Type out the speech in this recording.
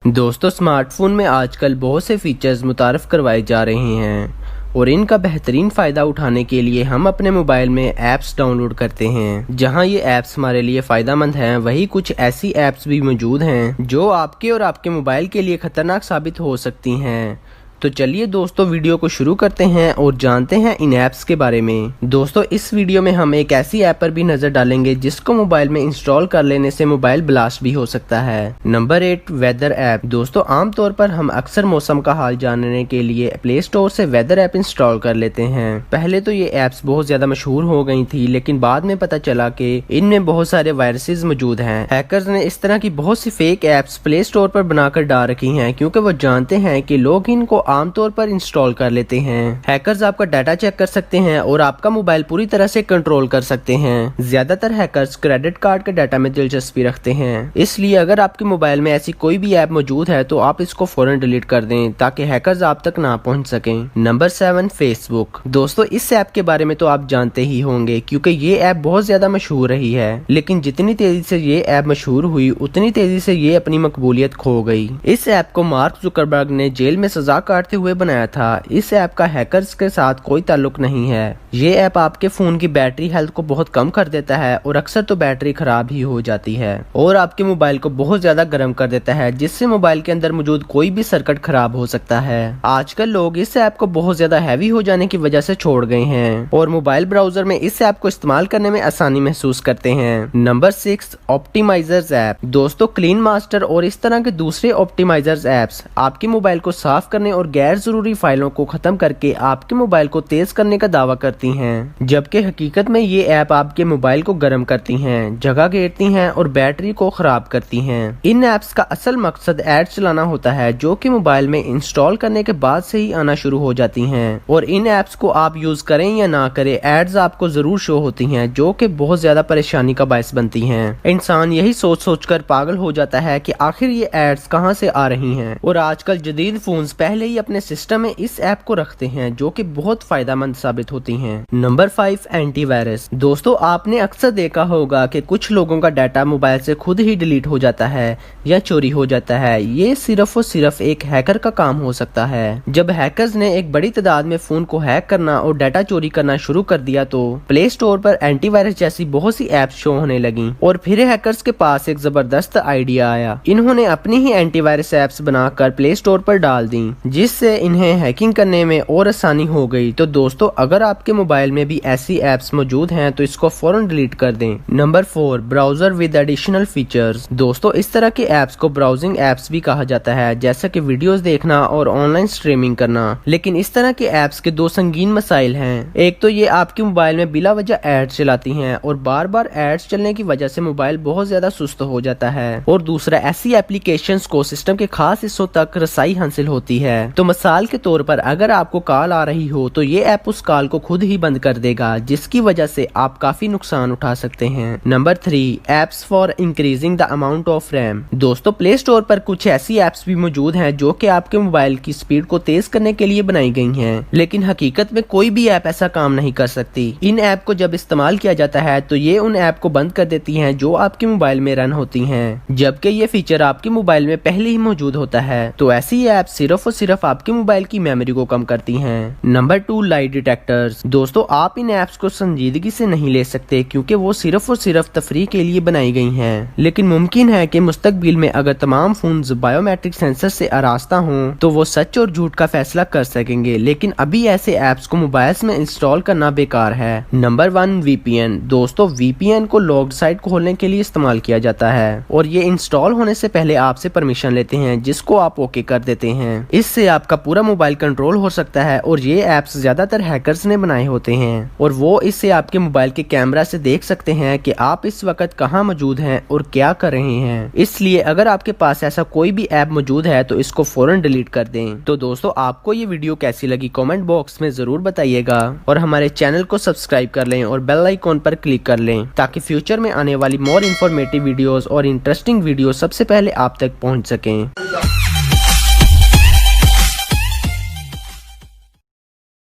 दोस्तों स्मार्टफोन में आजकल बहुत से फीचर्स मुतारफ़ करवाए जा रहे हैं और इनका बेहतरीन फ़ायदा उठाने के लिए हम अपने मोबाइल में ऐप्स डाउनलोड करते हैं। जहां ये ऐप्स हमारे लिए फ़ायदेमंद हैं, वहीं कुछ ऐसी ऐप्स भी मौजूद हैं जो आपके और आपके मोबाइल के लिए ख़तरनाक साबित हो सकती हैं। तो चलिए दोस्तों वीडियो को शुरू करते हैं और जानते हैं इन ऐप्स के बारे में। दोस्तों इस वीडियो में हम एक ऐसी ऐप पर भी नजर डालेंगे जिसको मोबाइल में इंस्टॉल कर लेने से मोबाइल ब्लास्ट भी हो सकता है। Number 8 weather app. दोस्तों आमतौर पर हम अक्सर मौसम का हाल जानने के लिए प्ले स्टोर से वेदर ऐप इंस्टॉल कर लेते हैं। पहले तो ये ऐप्स बहुत ज्यादा मशहूर हो गई थी, लेकिन बाद में पता चला कि इनमें बहुत सारे वायरसेस मौजूद हैं। हैकर्स ने इस तरह की बहुत सी फेक ऐप्स प्ले स्टोर पर बनाकर डाल रखी हैं क्योंकि वो जानते हैं कि लोग इनको आमतौर पर इंस्टॉल कर लेते हैं। हैकर्स आपका डाटा चेक कर सकते हैं और आपका मोबाइल पूरी तरह से कंट्रोल कर सकते हैं। ज्यादातर हैकर्स क्रेडिट कार्ड के डाटा में दिलचस्पी रखते हैं, इसलिए अगर आपके मोबाइल में ऐसी कोई भी ऐप मौजूद है तो आप इसको फौरन डिलीट कर दें ताकि हैकर्स आप तक ना पहुंच सकें। Number 7 Facebook. दोस्तों इस ऐप के बारे में तो आप जानते ही होंगे क्योंकि ये ऐप बहुत ज्यादा मशहूर रही है, लेकिन जितनी तेजी से ये ऐप मशहूर हुई उतनी तेजी से ये अपनी मकबूलियत खो गई। इस ऐप को मार्क जुकरबर्ग ने जेल में सजा काटते हुए बनाया था। इस ऐप का हैकर्स के साथ कोई ताल्लुक नहीं है। ये ऐप आपके फोन की बैटरी हेल्थ को बहुत कम कर देता है और अक्सर तो बैटरी खराब ही हो जाती है और आपके मोबाइल को बहुत ज्यादा गर्म कर देता है, जिससे मोबाइल के अंदर मौजूद कोई भी सर्किट खराब हो सकता है। आजकल लोग इस ऐप को बहुत ज्यादा हैवी हो जाने की वजह से छोड़ गए हैं और मोबाइल ब्राउजर में इस ऐप को इस्तेमाल करने में आसानी महसूस करते हैं। Number 6 optimisers app. दोस्तों क्लीन मास्टर और इस तरह के दूसरे ऑप्टिमाइजर्स ऐप्स आपके मोबाइल को साफ करने और गैर जरूरी फाइलों को खत्म करके आपके मोबाइल को तेज करने का दावा करती हैं, जबकि हकीकत में ये ऐप आपके मोबाइल को गर्म करती हैं, जगह घेरती हैं और बैटरी को खराब करती हैं। इन ऐप्स का असल मकसद ऐड चलाना होता है जो कि मोबाइल में इंस्टॉल करने के बाद से ही आना शुरू हो जाती हैं और इन ऐप्स को आप यूज करें या ना करें एड्स आपको जरूर शो होती हैं, जो कि बहुत ज्यादा परेशानी का बायस बनती हैं। इंसान यही सोच सोच कर पागल हो जाता है कि आखिर ये एड्स कहां से आ रही हैं और आजकल जदीद फोन्स पहले ही अपने सिस्टम में इस ऐप को रखते हैं जो कि बहुत फायदेमंद साबित होती हैं। Number 5 antivirus. दोस्तों आपने अक्सर देखा होगा कि कुछ लोगों का डाटा मोबाइल से खुद ही डिलीट हो जाता है या चोरी हो जाता है। ये सिर्फ और सिर्फ एक हैकर का काम हो सकता है। जब हैकर्स ने एक बड़ी तादाद में फोन को हैक करना और डाटा चोरी करना शुरू कर दिया तो प्ले स्टोर पर एंटीवायरस जैसी बहुत सी ऐप्स शो होने लगी और फिर हैकर्स के पास एक जबरदस्त आइडिया आया। इन्होंने अपनी ही एंटीवायरस ऐप्स बनाकर प्ले स्टोर पर डाल दी, जिससे इन्हें हैकिंग करने में और आसानी हो गई। तो दोस्तों अगर आपके मोबाइल में भी ऐसी ऐप्स मौजूद हैं तो इसको फौरन डिलीट कर दें। Number 4 browser with additional features. दोस्तों इस तरह के ऐप्स को ब्राउजिंग ऐप्स भी कहा जाता है, जैसा कि वीडियोस देखना और ऑनलाइन स्ट्रीमिंग करना। लेकिन इस तरह के ऐप्स के दो संगीन मसाइल हैं। एक तो ये आपके मोबाइल में बिला वजह एड्स चलाती हैं और बार बार एड्स चलने की वजह से मोबाइल बहुत ज्यादा सुस्त हो जाता है, और दूसरा ऐसी एप्लीकेशंस को सिस्टम के खास हिस्सों तक रसाई हासिल होती है। तो मिसाल के तौर पर अगर आपको कॉल आ रही हो तो ये ऐप उस कॉल को खुद ही बंद कर देगा, जिसकी वजह से आप काफी नुकसान उठा सकते हैं। Number 3 apps for increasing the amount of RAM. दोस्तों प्ले स्टोर पर कुछ ऐसी ऐप्स भी मौजूद हैं जो कि आपके मोबाइल की स्पीड को तेज करने के लिए बनाई गई हैं, लेकिन हकीकत में कोई भी ऐप ऐसा काम नहीं कर सकती। इन ऐप को जब इस्तेमाल किया जाता है तो ये उन ऐप को बंद कर देती हैं जो आपके मोबाइल में रन होती हैं, जबकि ये फीचर आपके मोबाइल में पहले ही मौजूद होता है। तो ऐसी ऐप सिर्फ और सिर्फ आपके मोबाइल की मेमोरी को कम करती हैं। नंबर 2 लाई डिटेक्टर्स। दोस्तों आप इन ऐप्स को संजीदगी से नहीं ले सकते क्योंकि वो सिर्फ और सिर्फ तफरीह के लिए बनाई गई हैं, लेकिन मुमकिन है कि मुस्तकबिल में अगर तमाम फोन्स बायोमेट्रिक सेंसर से आरास्ता हों तो वो सच और झूठ का फैसला कर सकेंगे, लेकिन अभी ऐसे ऐप्स को मोबाइल्स में इंस्टॉल करना बेकार है। Number 1 VPN। दोस्तों VPN को लॉक्ड साइट खोलने के लिए इस्तेमाल किया जाता है और ये इंस्टॉल होने से पहले आपसे परमिशन लेते हैं, जिसको आप ओके कर देते हैं। इससे आपका पूरा मोबाइल कंट्रोल हो सकता है और ये ऐप्स ज्यादातर हैकर्स ने बनाए होते हैं और वो इससे आपके मोबाइल के कैमरा से देख सकते हैं कि आप इस वक्त कहां मौजूद हैं और क्या कर रहे हैं। इसलिए अगर आपके पास ऐसा कोई भी ऐप मौजूद है तो इसको फौरन डिलीट कर दें। तो दोस्तों आपको ये वीडियो कैसी लगी कमेंट बॉक्स में जरूर बताइएगा और हमारे चैनल को सब्सक्राइब कर लें और बेल आइकॉन पर क्लिक कर लें ताकि फ्यूचर में आने वाली मोर इन्फॉर्मेटिव वीडियोस और इंटरेस्टिंग वीडियो सबसे पहले आप तक पहुंच सकें।